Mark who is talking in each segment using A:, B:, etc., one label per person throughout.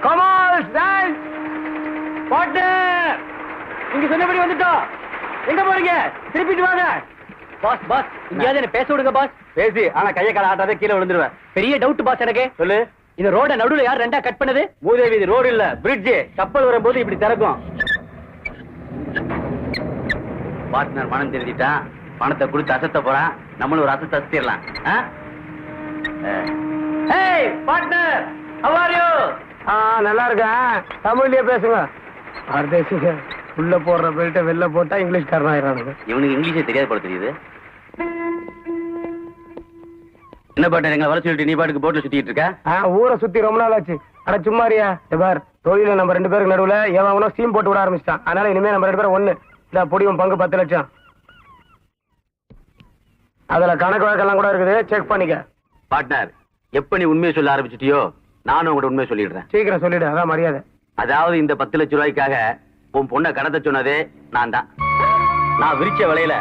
A: Kamal dance partner நீங்க சொன்னபடி வந்துட்டோம். எங்க போறீங்க? திருப்பிட்டு வாங்க. பாஸ் பாஸ் இங்கயாவது என்ன பேச விடுங்க பாஸ். பேசி ஆனா கையை கால ஆட்டாத கீழே விழுந்துருவேன். பெரிய டவுட் பாஸ் எனக்கு. சொல்லு. இந்த ரோட நடுவுல யார் ரெண்டா கட் பண்ணது? மூதேவி, இது ரோடு இல்ல பிரிட்ஜ். கப்பல் வரும்போது இப்படி திறக்கும். பார்ட்னர் மனம் தெரிஞ்சிட்டான். பணத்தை கொடுத்து அசத்த போறான். நம்மளும் ஒரு அசத்தை அசத்திடலாம். ஏய் பார்ட்னர், how are you?
B: நல்லா இருக்கேன். தமிழ்லயே பேசுங்க. பரதேசிங்க உள்ள போடுற பெல்ட்ட வெளில போட்டா இங்கிலீஷ்காரன் ஆயிரானுங்க.
A: இவனுக்கு இங்கிலீஷே தெரியாது போல தெரியுது. என்ன பாட்டு எங்களை வர சொல்லிட்டு நீ பாட்டுக்கு போட்ல சுத்திட்டு இருக்க?
B: ஊரை சுத்தி ரொம்ப நாள் ஆச்சு. ஆனா சும்மாரியா பார், தொழில நம்ம 2 பேருக்கு நடுவுல எவன் ஸ்டீம் போட்டு விட ஆரம்பிச்சிட்டான். அதனால இனிமே நம்ம 2 பேரும் ஒண்ணு. இந்த பொடியும் பங்கு 10 லட்சம். அதுல கணக்கு வழக்கெல்லாம் கூட இருக்குது, செக் பண்ணிக்க.
A: பார்ட்னர், எப்ப நீ உண்மையை சொல்ல ஆரம்பிச்சிட்டியோ நானும் உங்கள்ட்ட உண்மையை சொல்லிடுறேன்.
B: சீக்கிரம் சொல்லிடு, அதான் மரியாதை.
A: அதாவது இந்த 10 லட்சம் ரூபாய்க்காக உன் பொண்ணை கடத்த சொன்னதே நான் தான். நான் விரிச்ச வலையில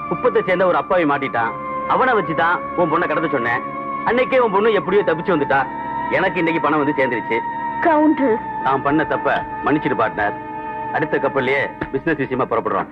A: குப்பத்தை சேர்ந்த ஒரு அப்பாவை மாட்டிட்டான். அவனை வச்சுதான் உன் பொண்ணை கடத்த சொன்னேன். அன்னைக்கே உன் பொண்ணு எப்படியோ தப்பிச்சு வந்துட்டா. எனக்கு இன்னைக்கு பணம் வந்து சேர்ந்துருச்சு.
C: கவுண்டர்,
A: நான் பண்ண தப்ப மன்னிச்சிடு பார்ட்னர். அடுத்த கப்பல்லையே பிசினஸ் விஷயமா புறப்படுறோம்.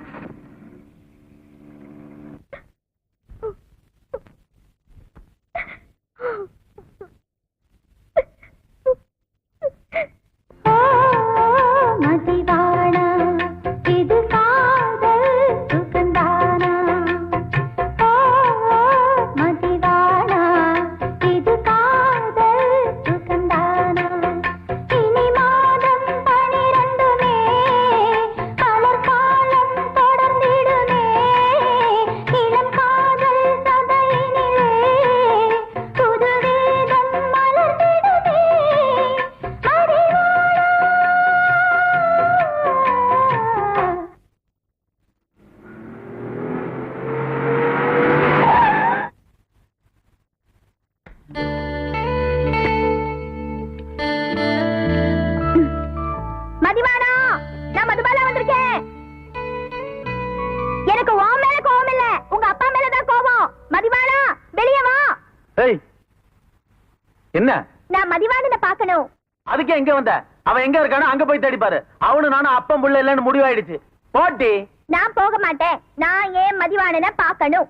B: என்ன?
C: நான் மதிவாணனை பார்க்கணும்.
B: அதுக்கே எங்க வந்த? அவன் எங்க இருக்கானோ அங்க போய் தேடி பாரு. அவனு நானும் அப்பம் புள்ள இல்லன்னு முடிவாயிடுச்சு. போட்டி.
C: நான் போக மாட்டேன். நான் ஏன் மதிவாணனை பார்க்கணும்.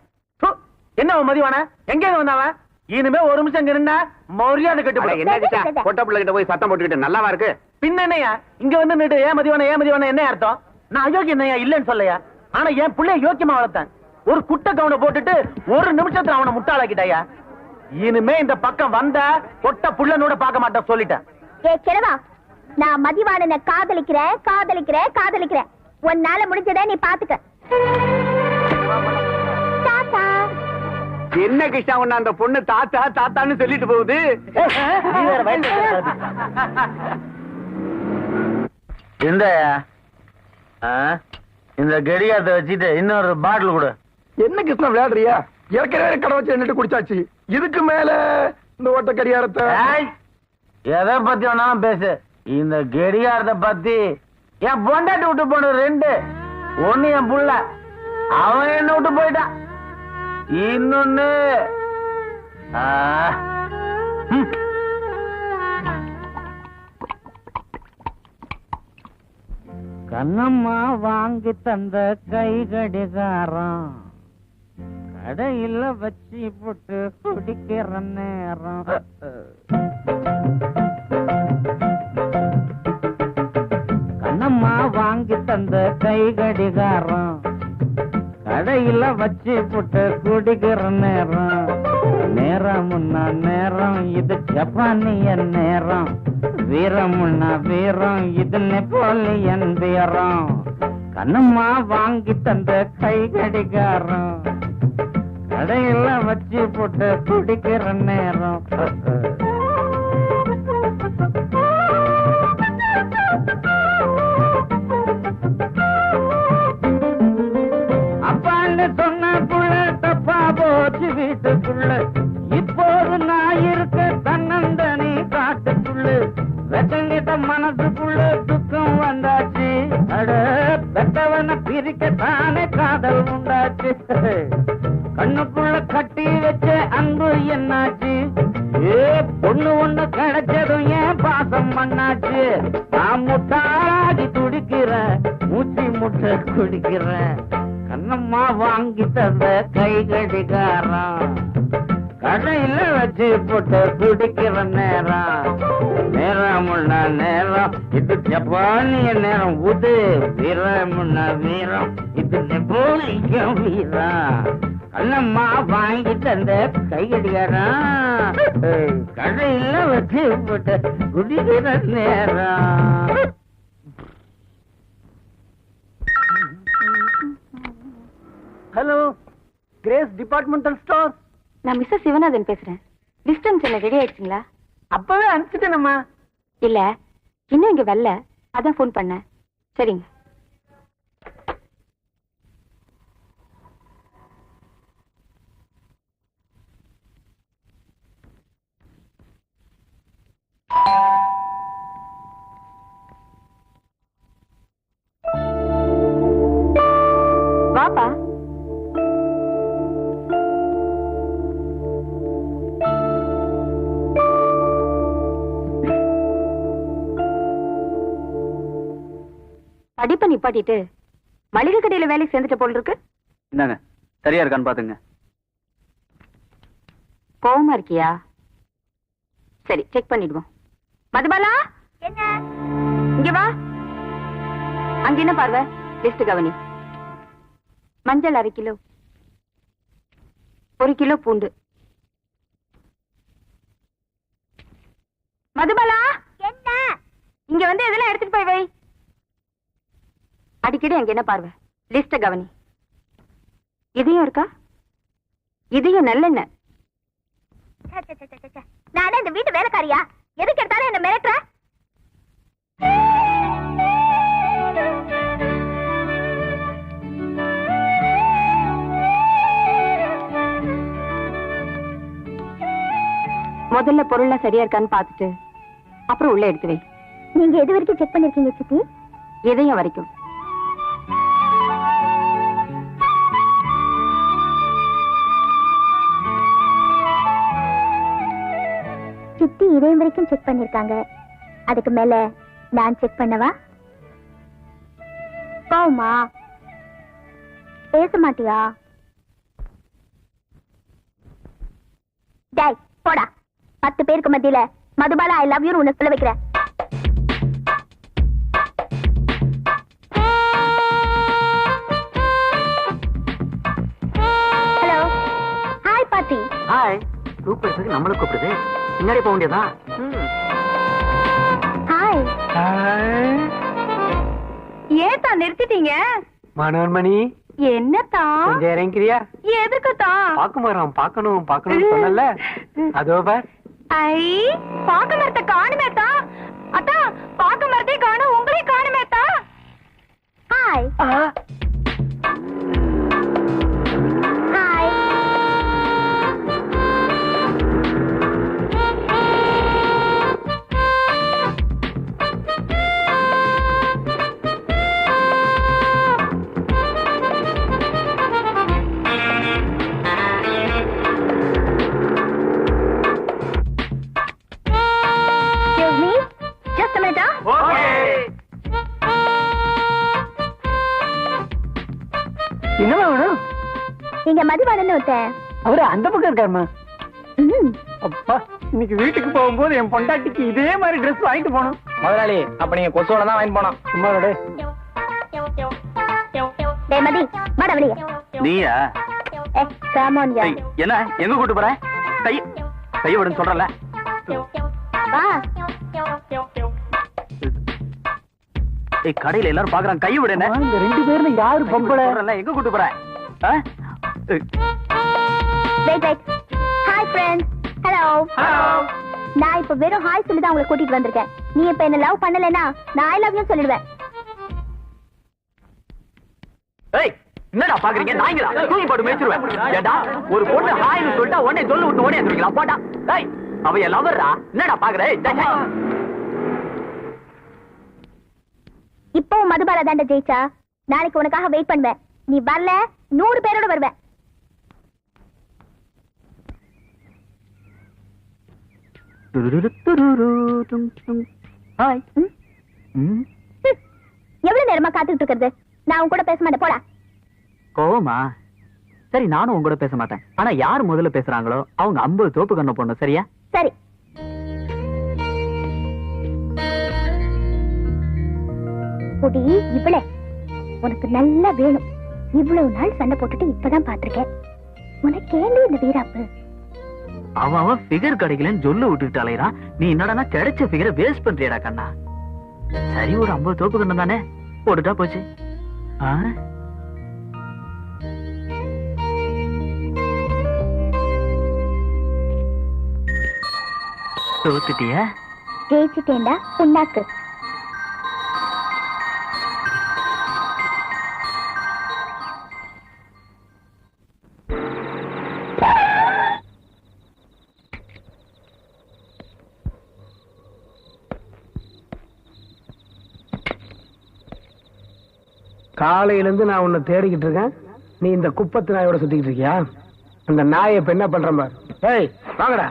B: என்ன மதிவான? எங்க வந்தவன்? இனிமே ஒரு நிமிஷம் இங்க நின்னா மரியாதை கட்டு.
A: என்ன கிட்ட கொட்ட புள்ள கிட்ட போய் சத்தம் போட்டுக்கிட்டு நல்லாவா இருக்கு?
B: பின்ன என்னையா இங்க வந்து நின்று ஏன் மதிவான என்ன அர்த்தம்? நான் அயோக்கியம் என்னையா இல்லன்னு சொல்லையா? ஆனா என் பிள்ளைய யோக்கியமா வளர்த்தேன். ஒரு குட்ட கவுனை போட்டுட்டு ஒரு நிமிஷத்துல அவனை முட்டாளாக்கிட்டாயா. இனிமே இந்த பக்கம் வந்த கொட்ட புள்ளனோட பார்க்க மாட்டேன் சொல்லிட்டேன்.
C: ஏ கிழவா, நான் மதிவாணனை காதலிக்கிறேன். உன்னால முடிஞ்சதை நீ பாத்துக்க. தாத்தா.
A: என்ன கிருஷ்ணா ஒண்ணு அந்த பொண்ணு தாத்தா தாத்தான்னு சொல்லிட்டு போகுது.
B: இந்த கடிகாரத்தை வச்சுட்டு இன்னொரு பாட்டில் கொடு. என்ன கிருஷ்ணா விளையாடுறியா? ஏற்கனவே கடை வச்சு என்னட்டு குடிச்சாச்சு. இதுக்கு மேல இந்த ஓட்ட கடிகாரத்தை எதை பத்தி வேணாலும் பேசு. இந்த கடிகாரத்தை பத்தி என் பொண்டாட்டி விட்டு போன 2. ஒண்ணு என் புள்ள, அவன் என்ன விட்டு போயிட்டான். இன்னொன்னு கண்ணம்மா வாங்கி தந்த கை கடிகாரம் கடையில வச்சு போட்டு குடிக்கிற நேரம். கண்ணம்மா வாங்கி தந்த கை கடிகாரம் கடையில வச்சு போட்டு குடிக்கிற நேரம். நேரமுன்னா நேரம் இது ஜப்பானிய நேரம். வீரமுன்னா வீரம் இது நெப்போலியன் வீரம். கண்ணம்மா வாங்கி தந்த கை கடிகாரம் கடையில வச்சு போட்டு குடிக்கிற நேரம். அப்பான்னு சொன்ன புள்ள தப்பா போச்சு வீட்டுக்குள்ள. இப்போது நான் இருக்க தன்னந்தனி காட்டுக்குள்ள. வெட்டங்கிட்ட மனசுக்குள்ள துக்கம் வந்தாச்சு. அட பெத்தவனை பிரிக்கத்தானே காதல் உண்டாச்சு. கண்ணுக்குள்ள கட்டி வச்ச அன்பு என்னாச்சு? ஏ
D: மண்ணாச்சு நான் முட்டாடி துடிக்கிறேன் மூச்சு முட்டை குடிக்கிறேன் கண்ணம்மா வாங்கி தந்த கை கடிகாரம் கடையில வச்சு போட்டு குடிக்கிற நேரம் முன்ன நேரம் இது ஜப்பானிய நேரம் உது வீரம் முன்ன வீரம் இது நெப்போலிய வீரம் கண்ணம்மா வாங்கி தந்த கையடிகாரம் கடையில வச்சு போட்டு குடிக்கிற நேரம்.
A: Hello, grace departmental store.
E: நான் மிஸ்ஸஸ் சிவநாதன் பேசுறேன். டிஸ்டன்ஸ் என்ன ரெடி ஆயிடுச்சுங்களா?
A: அப்பவே அனுப்பிச்சிட்டேனம்மா.
E: இல்ல, இன்னும் இங்க வரல, அதான் ஃபோன் பண்ணேன். சரிங்க. வாப்பா. படிப்பை நிப்பாட்டிட்டு மளிகை கடையில வேலைக்கு சேர்ந்துட்ட போல் இருக்கு.
A: என்னங்க, சரியா இருக்கான்னு பாத்துங்க.
E: கோவமா இருக்கியா? சரி, செக் பண்ணிடுவோம். மதுபாலா,
C: என்ன
E: இங்க வா. அங்க என்ன பார்வை? லிஸ்ட் கவனி. மஞ்சள் 1/2 கிலோ, 1 கிலோ பூண்டு. மதுபாலா,
C: என்ன
E: இங்க வந்து இதெல்லாம் எடுத்துட்டு போய் வை. அடிக்கடி அங்க என்ன பார்வை? லிஸ்ட கவனி. இதையும் இருக்கா? இதையும் நல்லெண்ணெய்.
C: நானே இந்த வீட்டு வேலைக்காரியா? எதுக்கு எடுத்தாலும் என்ன மிரட்டுற?
E: முதல்ல பொருள்லாம் சரியா இருக்கான்னு பார்த்துட்டு அப்புறம் உள்ள எடுத்து வை.
C: நீங்க எது வரைக்கும் செக் பண்ணிருக்கீங்க சித்தி?
E: இதையும் வரைக்கும்.
C: சித்தி இதயம் வரைக்கும் செக் பண்ணிருக்காங்க. அதுக்கு மேல நான் செக் பண்ணவா? போமா, பேச மாட்டியா? டேய் போடா. 10 பேருக்கு மத்தியில மதுபாலா ஐ லவ் யூ உன்னை சொல்ல வைக்கிறேன். ஹலோ, ஹாய் பாட்டி.
A: ஹாய். கூப்பிடுறதுக்கு நம்மள கூப்பிடுது. பின்னாடி போக வேண்டியதா?
C: ஹாய்.
E: ஏத்தா நிறுத்திட்டீங்க?
B: மனோன்மணி,
E: என்னத்தான்?
B: கொஞ்சம் இறங்கிறியா?
E: எதுக்குத்தான்?
B: பார்க்கணும் சொன்னல. அதோ பார்.
E: ஐ, பாக்க மரத்தை காணுமேத்தா. அத்தா, பாக்க மரத்தை காணும், உங்களே காணுமேத்தா.
C: Hi. Hi. Excuse me, just a minute.
B: என்னமா வேணும்?
C: இங்க மதுபானன்னு ஒருத்தன்.
B: அவரு அந்த பக்கம் இருக்காருமா.
C: ம்.
B: அப்பா, இன்னைக்கு வீட்டுக்கு போகும்போது என் பொண்டாட்டிக்கு இதே மாதிரி ட்ரெஸ் வாங்கிட்டு போகணும்.
A: முதலாளி, அப்ப நீங்க கொசுவோட தான் வாங்கி போனோம்.
B: சும்மா விடு.
C: டேய் மதி, வாடா வெளிய.
A: நீயா?
C: Come on யா.
A: என்ன எங்க கூட்டு போற? கைய விடுன்னு சொல்றல.
C: வா.
A: கடையில எல்லாரும் பாக்குறாங்க, கைய விடு. என்ன
B: இந்த 2 பேர்ல யாரு பொம்பளை?
A: எங்க கூட்டு போற?
C: Wait. Hi friends. Hello. நான் இப்ப வெறும் ஹாய் சொல்லி தான் உங்களை கூட்டிட்டு வந்திருக்கேன். நீ இப்ப என்ன லவ் பண்ணலனா நான் ஐ லவ் யூ சொல்லிடுவேன்.
A: ஏய், என்னடா பாக்குறீங்க? நாய்ங்களா? தூக்கி போட்டு மேய்ச்சிருவேன். ஏடா, ஒரு பொண்ணு ஹாய்னு சொல்லிட்டா உடனே சொல்லு விட்டு ஓடி வந்துருவீங்களா? போடா. ஏய், அவ என் லவர்ரா. என்னடா பாக்குற?
C: இப்போ மதுபாலா தாண்ட ஜெயிச்சா நாளைக்கு உனக்காக வெயிட் பண்ணுவேன். நீ வரல 100 பேரோட வருவேன்.
A: ஹாய்.
C: எவ்வளவு நேரமா காத்துக்கிட்டு இருக்கிறது? நான் உன் கூட பேச மாட்டேன், போடா.
A: கோவமா? சரி, நானும் உங்க கூட பேச மாட்டேன். ஆனா யார் முதல்ல பேசுறாங்களோ அவங்க 50 தோப்பு கண்ண போடணும், சரியா?
C: சரி. குடி இவ்வளே உனக்கு நல்லா வேணும். இவ்வளவு நாள் சண்டை போட்டுட்டு இப்பதான் பாத்திருக்கேன். உனக்கு ஏண்டி இந்த வீராப்பு?
A: அவன் ஃபிகர் கிடைக்கலன்னு சொல்ல விட்டுட்டு அலையறான். நீ என்னடா கிடைச்ச ஃபிகரை வேஸ்ட் பண்றியடா கண்ணா. சரி, ஒரு 50 தோப்பு கண்ணம் தானே, போட்டுட்டா போச்சு. தோத்துட்டியா?
C: ஜெயிச்சுட்டேன்டா புண்ணாக்கு.
B: காலையிலிருந்து நான் உன்னை தேடிக்கிட்டு இருக்கேன். நீ இந்த குப்பத்து நாயோட சுத்திக்கிட்டு இருக்கியா? அந்த நாயை இப்ப என்ன பண்றேன் பாரு. ஏய், வாங்கடா.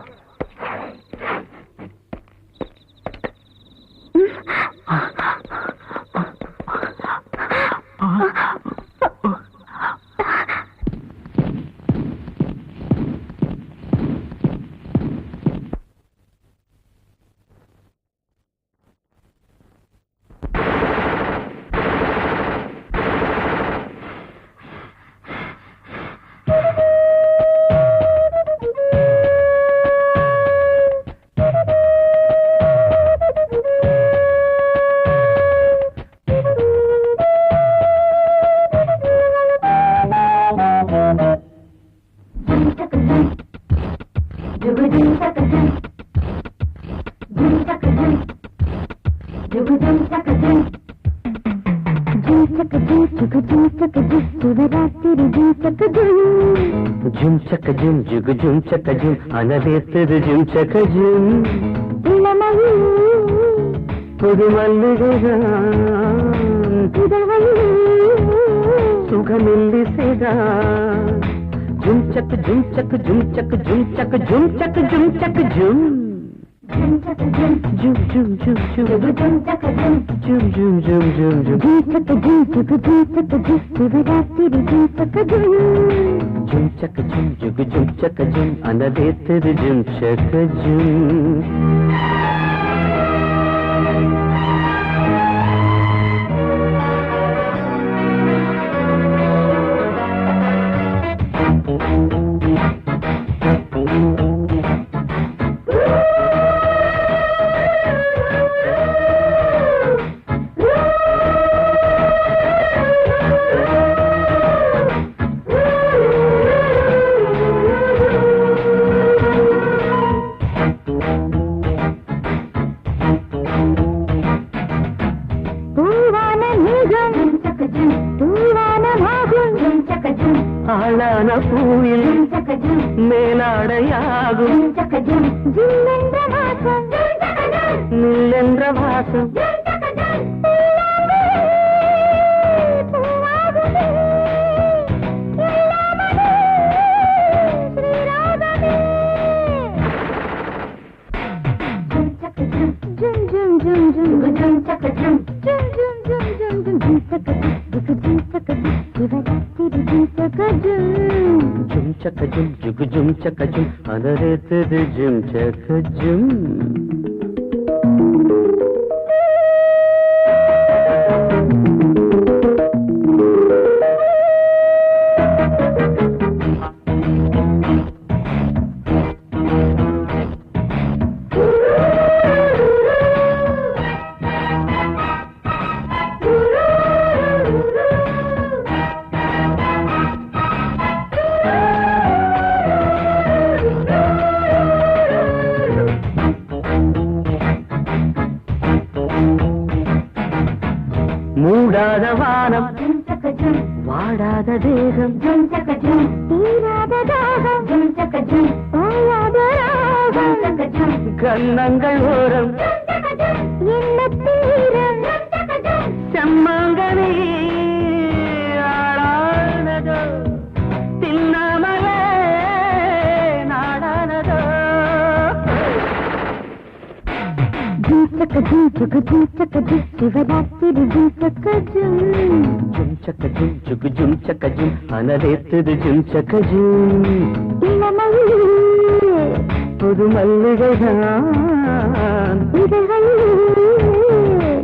A: புது மல்லிகைதான்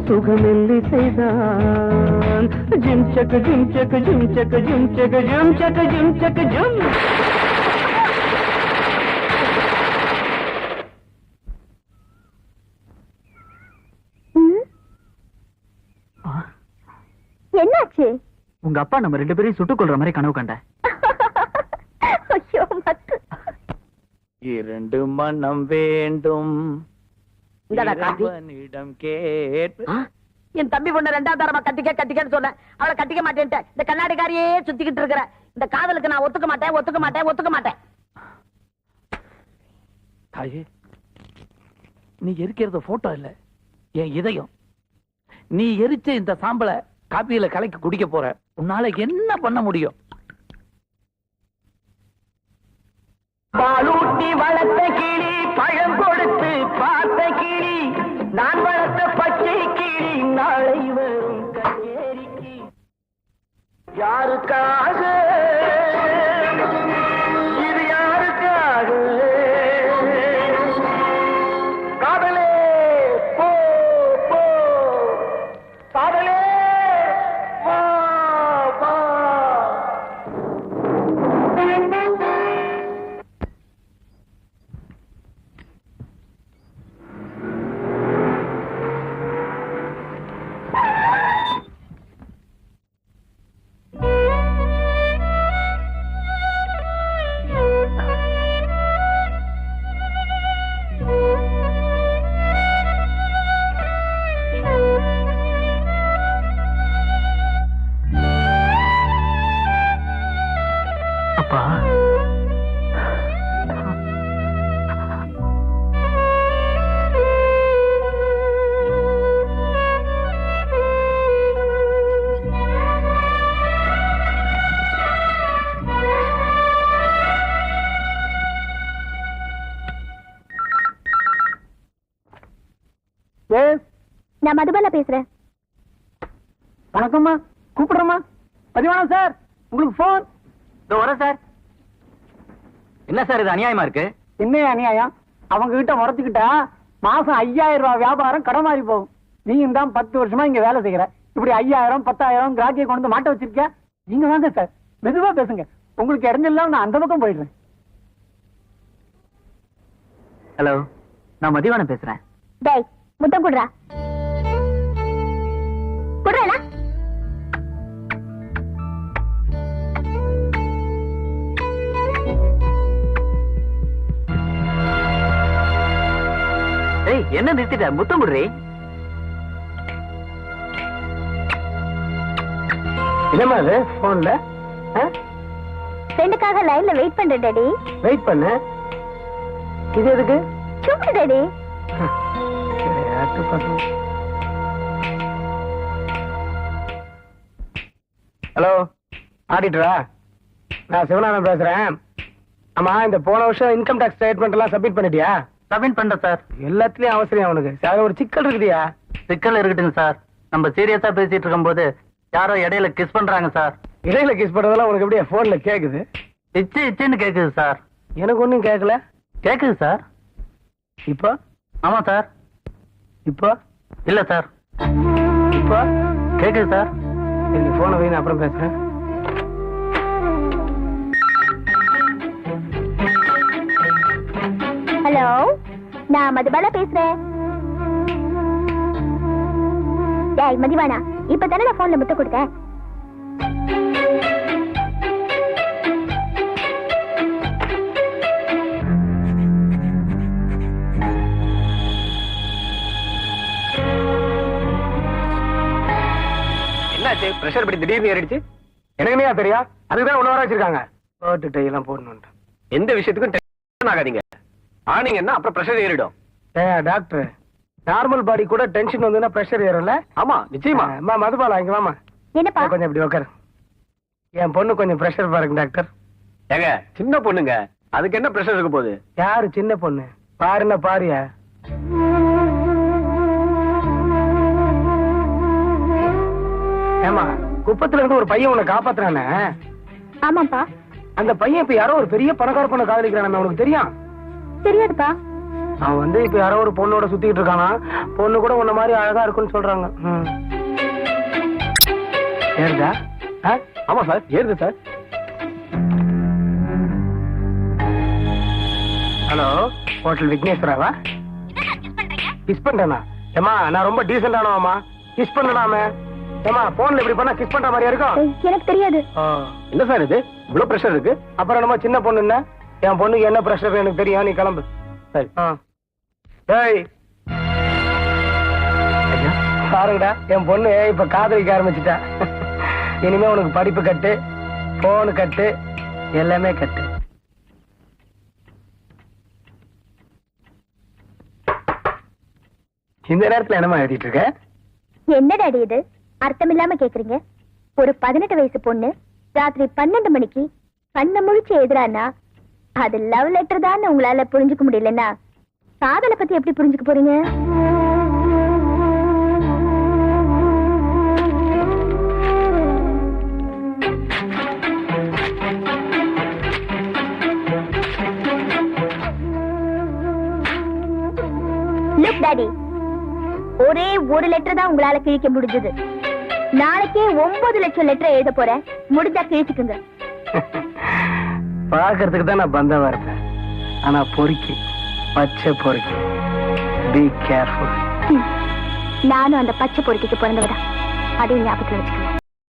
A: சுகமெல்லி செய்தான் ஜிம் சக்க ஜிம் சக்க ஜிம் சக்க ஜிம் சக்க ஜிம் சக்க ஜிம் சக்க ஜிம்.
C: என்னாச்சு?
A: உங்க அப்பா நம்ம 2 பேரையும் சுட்டுக் கொள்ற மாதிரி கனவு கண்ட.
C: ஐயோ மத்து.
A: 2 மனம் வேண்டும் இறைவனிடம் கேட்டு.
F: என் தம்பி பொண்ணு 2வது தரமா கட்டிக்கன்னு சொன்னேன். அவளை கட்டிக்க மாட்டேன்ட்டு இந்த கண்ணாடிக்காரியே சுத்திக்கிட்டு இருக்கிற. இந்த காதலுக்கு நான் ஒத்துக்க மாட்டேன்.
B: தாயே, நீ எரிக்கிறது போட்டோ இல்ல, என் இதயம். நீ எரிச்ச இந்த சாம்பலை காப்பியில கலக்கி குடிக்க போற. உன்னால என்ன பண்ண முடியும்?
A: பாலூட்டி வளர்த்த கிளி, பழம் கொடுத்து பார்த்த கிளி, நான் வளர்த்த பச்சை கிளி நாளை வரும் கச்சேரிக்கு. யாருக்காக இது யாருக்காக? காதலே போ போ, காதலே வா வா.
B: அப்பா,
C: நான் மதுபாலா பேசுறேன்.
A: வணக்கம்மா, கூப்பிடுறோமா. பதிவானம் சார், உங்களுக்கு போன். இதோ வரேன் சார். என்ன சார் இது அநியாயமா இருக்கு? என்ன அநியாயம்? அவங்க கிட்ட முறைச்சுக்கிட்டா மாசம் 5000 ரூபாய் வியாபாரம் கடன் மாறி போகும். நீங்க தான் 10 வருஷமா இங்க வேலை செய்யற. இப்படி 5000 10,000 கிராக்கியை கொண்டு வந்து மாட்ட வச்சிருக்கியா? நீங்க வாங்க சார், மெதுவா பேசுங்க. உங்களுக்கு இறஞ்சிடலாம், நான் அந்த பக்கம் போயிடுறேன். ஹலோ, நான் மதிவானம் பேசுறேன்.
C: டேய் முத்தம் குடுறா. குடுறா.
A: ஏய், என்ன நிறுத்திட்ட? முத்தம் குடுறி. என்னமா இது போன்ல?
C: ஃப்ரெண்டுக்காக லைன்ல வெயிட் பண்றேன் டாடி.
A: வெயிட் பண்ணு. இது எதுக்கு?
C: சும்மா டாடி.
A: ஹலோ, ஆடிட்டரா? நான் சிவநாதன் பேசுறேன். ஆமா, இந்த போன வருஷம் இன்கம் டாக்ஸ் ஸ்டேட்மெண்ட் எல்லாம் சப்மிட் பண்ணிட்டியா? சப்மிட் பண்ண சார். எல்லாத்துலயும் அவசரம் அவனுக்கு. சார், ஒரு சிக்கல் இருக்குதியா? சிக்கல் இருக்கட்டுங்க சார். நம்ம சீரியஸா பேசிட்டு இருக்கும் போது யாரோ இடையில கிஸ் பண்றாங்க சார். இடையில கிஸ் பண்றதெல்லாம் உனக்கு எப்படியா போன்ல கேக்குது? இச்சு இச்சுன்னு கேக்குது சார். எனக்கு ஒண்ணும் கேட்கல. கேக்குது சார். இப்போ? ஆமா சார். இப்போ? இல்ல சார். இப்போ? கேக்குது சார். நீ போன வைங்க, அப்புறம் பேசுறேன்.
C: ஹலோ, நான் மதுபாலா பேசுறேன். டேய் மதிவானா, இப்ப தானே நான் போன்ல முத்த கொடுத்தேன்.
A: என்னாச்சு? பிரஷர் படி திடீர்னு ஏறிடுச்சு. எனக்குனே தெரியா? அதுதான் உள்ள வர வச்சிருக்காங்க. போட்டு டை எல்லாம் போடணும். எந்த விஷயத்துக்கும் டென்ஷன் ஆகாதீங்க. ஆனீங்கன்னா அப்புறம் பிரஷர் ஏறிடும். டாக்டர், நார்மல் பாடி கூட டென்ஷன் வந்ததுன்னா பிரஷர் ஏறும்ல? ஆமா, நிச்சயமா. அம்மா மதுபாலா, இங்க வாமா.
C: என்னப்பா?
A: கொஞ்சம் இப்படி உட்காரு. என் பொண்ணு கொஞ்சம் பிரஷர் பாருங்க டாக்டர். ஏங்க, சின்ன பொண்ணுங்க, அதுக்கு என்ன பிரஷர் இருக்க போகுது? யாரு சின்ன பொண்ணு? பாருன்னா பாரியா.
B: குப்பத்துல இருந்து ஒரு பையன் உன்னை காப்பாத்துறானே,
C: ஆமாப்பா.
B: அந்த பையன் இப்ப யாரோ ஒரு பெரிய பணக்கார பொண்ணை காதலிக்கிறான், உனக்கு தெரியும்?
C: தெரியாதுப்பா.
B: அவன் இப்ப யாரோ ஒரு பொண்ணோட சுத்திட்டு இருக்கானா. பொண்ணு கூட உன்ன மாதிரி அழகா இருக்குன்னு சொல்றாங்க. ஏறுதா?
A: ஆமா சார், ஏறுது சார்.
B: ஹலோ, ஹோட்டல் விக்னேஸ்வராவா? கிஸ் பண்றேனா? ஏமா நான் ரொம்ப டீசென்டானவாமா, கிஸ் பண்ணலாமே. ஏமா போன்ல இப்படி பண்ணா கிஸ் பண்ற மாதிரியா இருக்கும்?
C: எனக்கு தெரியாது.
A: என்ன சார் இது இவ்வளவு பிரஷர் இருக்கு?
B: அப்புறம் நம்ம சின்ன பொண்ணு என்ன, என் பொண்ணுக்கு என்ன பிரஷர் எனக்கு தெரியும், நீ கிளம்பு.
A: சரி.
B: ஏய் பாருங்கடா, என் பொண்ணு இப்ப காதலிக்க ஆரம்பிச்சுட்டா. இனிமே உனக்கு படிப்பு கட்டு, போனு கட்டு, எல்லாமே கட்டு. இந்த நேரத்துல என்னமா எழுதிட்டு இருக்க?
C: என்ன டாடி இது அர்த்தம் இல்லாம கேக்குறீங்க? ஒரு 18 வயசு பொண்ணு ராத்திரி 12 மணிக்கு கண்ண முழிச்சு எழுதுறான்னா அது லவ் லெட்டர் தான் உங்களால புரிஞ்சுக்க முடியலன்னா காதலை பத்தி எப்படி புரிஞ்சுக்க போறீங்க? லுக் டாடி, ஒரே ஒரு லெட்டர் தான் உங்களால கிழிக்க முடிஞ்சது. நாளைக்கே 9 லட்சம் லெட்டர் எழுத போறேன். முடிஞ்சா கிழிச்சுக்குங்க.
B: பாக்குறதுக்கு தான் நான் பந்தவா இருப்பேன், ஆனா பொறுக்கி, பச்சை பொறுக்கி. Be careful.
C: நானும் அந்த பச்சை பொறுக்கிக்கு பிறந்தவதான், அதையும் ஞாபகத்தில் வச்சுக்கணும்.